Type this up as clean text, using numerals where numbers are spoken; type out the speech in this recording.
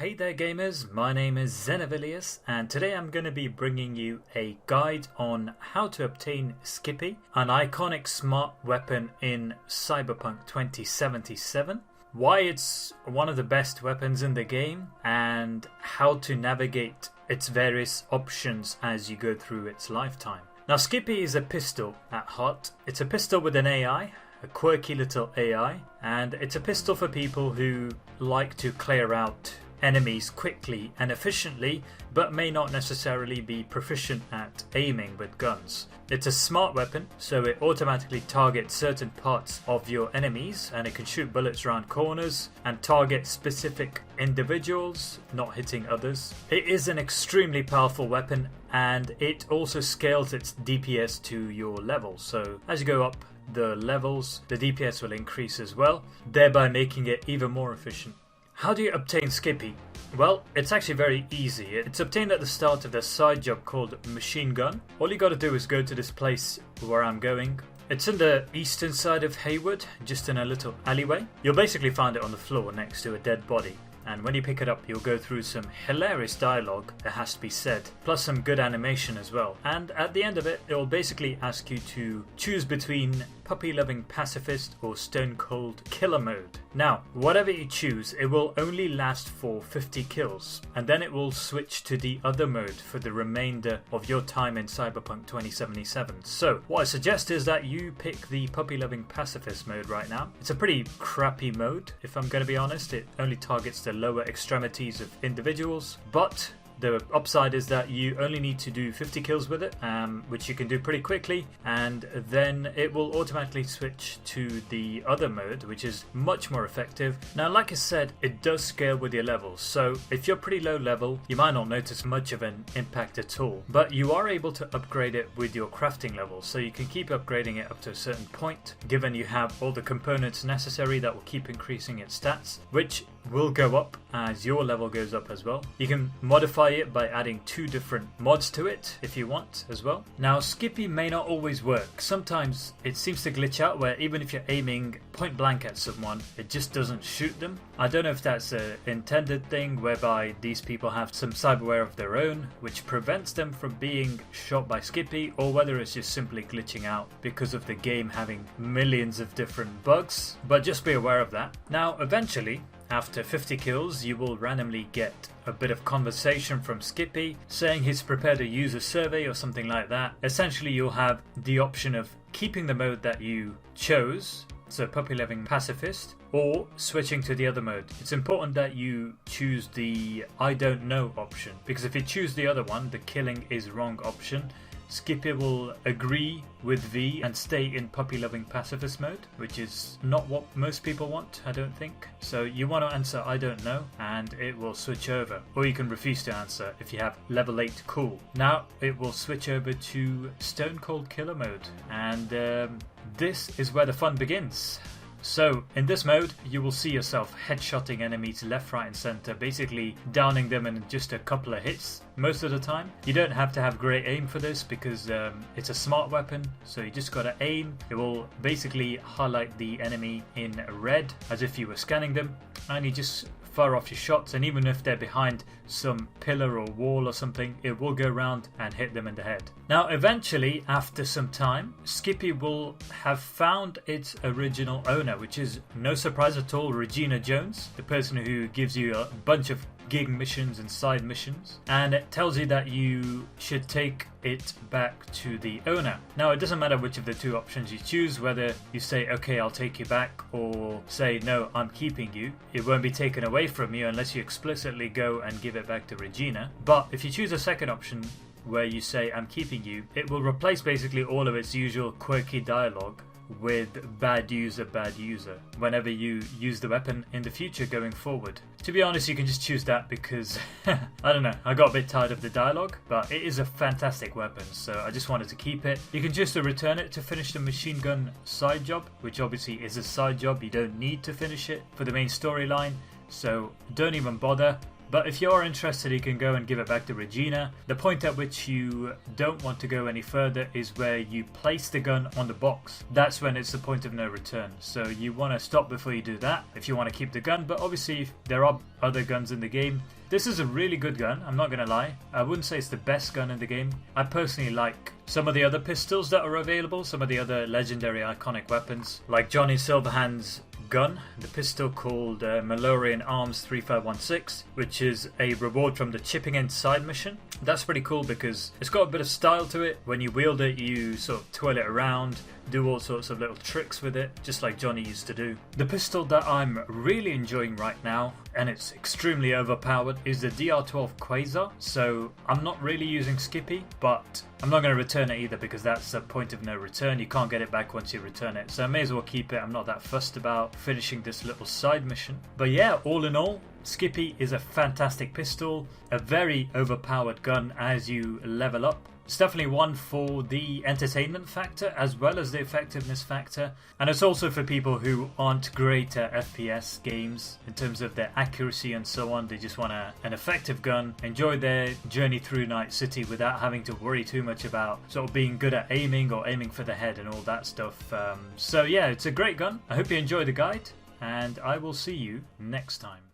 Hey there gamers, my name is Xenavilius and today I'm going to be bringing you a guide on how to obtain Skippy, an iconic smart weapon in Cyberpunk 2077, why it's one of the best weapons in the game, and how to navigate its various options as you go through its lifetime. Now Skippy is a pistol at heart. It's a pistol with an AI, a quirky little AI, and it's a pistol for people who like to clear out enemies quickly and efficiently, but may not necessarily be proficient at aiming with guns. It's a smart weapon, so it automatically targets certain parts of your enemies, and it can shoot bullets around corners and target specific individuals, not hitting others. It is an extremely powerful weapon, and it also scales its DPS to your level, so as you go up the levels, the DPS will increase as well, thereby making it even more efficient. How do you obtain Skippy? Well, it's actually very easy. It's obtained at the start of the side job called Machine Gun. All you gotta do is go to this place where I'm going. It's in the eastern side of Haywood, just in a little alleyway. You'll basically find it on the floor next to a dead body. And when you pick it up, you'll go through some hilarious dialogue that has to be said, plus some good animation as well. And at the end of it, it will basically ask you to choose between puppy-loving pacifist or stone cold killer mode. Now, whatever you choose, it will only last for 50 kills, and then it will switch to the other mode for the remainder of your time in Cyberpunk 2077. So, what I suggest is that you pick the puppy-loving pacifist mode right now. It's a pretty crappy mode, if I'm going to be honest. It only targets the lower extremities of individuals, but the upside is that you only need to do 50 kills with it, which you can do pretty quickly, and then it will automatically switch to the other mode, which is much more effective. Now, like I said, it does scale with your levels, so if you're pretty low level, you might not notice much of an impact at all, but you are able to upgrade it with your crafting levels, so you can keep upgrading it up to a certain point, given you have all the components necessary that will keep increasing its stats, which will go up as your level goes up as well. You can modify it by adding 2 different mods to it if you want as well. Now, Skippy may not always work. Sometimes it seems to glitch out where even if you're aiming point blank at someone, it just doesn't shoot them. I don't know if that's an intended thing whereby these people have some cyberware of their own which prevents them from being shot by Skippy, or whether it's just simply glitching out because of the game having millions of different bugs, but just be aware of that. Now, eventually, after 50 kills, you will randomly get a bit of conversation from Skippy saying he's prepared to use a survey or something like that. Essentially, you'll have the option of keeping the mode that you chose, so puppy-loving pacifist, or switching to the other mode. It's important that you choose the I don't know option, because if you choose the other one, the killing is wrong option, Skippy will agree with V and stay in puppy-loving pacifist mode, which is not what most people want, I don't think. So you want to answer I don't know, and it will switch over. Or you can refuse to answer if you have level 8 cool. Now it will switch over to stone cold killer mode, and this is where the fun begins. So, in this mode, you will see yourself headshotting enemies left, right and center, basically downing them in just a couple of hits most of the time. You don't have to have great aim for this because it's a smart weapon, so you just gotta aim. It will basically highlight the enemy in red as if you were scanning them, and you just fire off your shots, and even if they're behind some pillar or wall or something, it will go around and hit them in the head. Now, eventually, after some time, Skippy will have found its original owner, which is no surprise at all, Regina Jones, the person who gives you a bunch of gig missions and side missions, and it tells you that you should take it back to the owner. Now, it doesn't matter which of the 2 options you choose, whether you say okay, I'll take you back, or say no, I'm keeping you. It won't be taken away from you unless you explicitly go and give it back to Regina. But if you choose a second option where you say I'm keeping you, it will replace basically all of its usual quirky dialogue with bad user whenever you use the weapon in the future going forward. To be honest, you can just choose that because I don't know, I got a bit tired of the dialogue, but it is a fantastic weapon, so I just wanted to keep it. You can choose to return it to finish the machine gun side job, which obviously is a side job. You don't need to finish it for the main storyline, so don't even bother. But if you're interested, you can go and give it back to Regina. The point at which you don't want to go any further is where you place the gun on the box. That's when it's the point of no return. So you want to stop before you do that if you want to keep the gun. But obviously there are other guns in the game. This is a really good gun, I'm not going to lie. I wouldn't say it's the best gun in the game. I personally like some of the other pistols that are available, some of the other legendary iconic weapons, like Johnny Silverhand's gun, the pistol called Malorian Arms 3516, which is a reward from the Chipping End side mission. That's pretty cool because it's got a bit of style to it. When you wield it, you sort of twirl it around, do all sorts of little tricks with it, just like Johnny used to do. The pistol that I'm really enjoying right now, and it's extremely overpowered, is the DR12 Quasar. So I'm not really using Skippy, but I'm not going to return it either because that's a point of no return. You can't get it back once you return it, so I may as well keep it. I'm not that fussed about finishing this little side mission. But yeah, all in all, Skippy is a fantastic pistol, a very overpowered gun as you level up. It's definitely one for the entertainment factor as well as the effectiveness factor, and it's also for people who aren't great at FPS games in terms of their accuracy and so on. They just want an effective gun, enjoy their journey through Night City without having to worry too much about sort of being good at aiming or aiming for the head and all that stuff. So yeah, it's a great gun. I hope you enjoy the guide, and I will see you next time.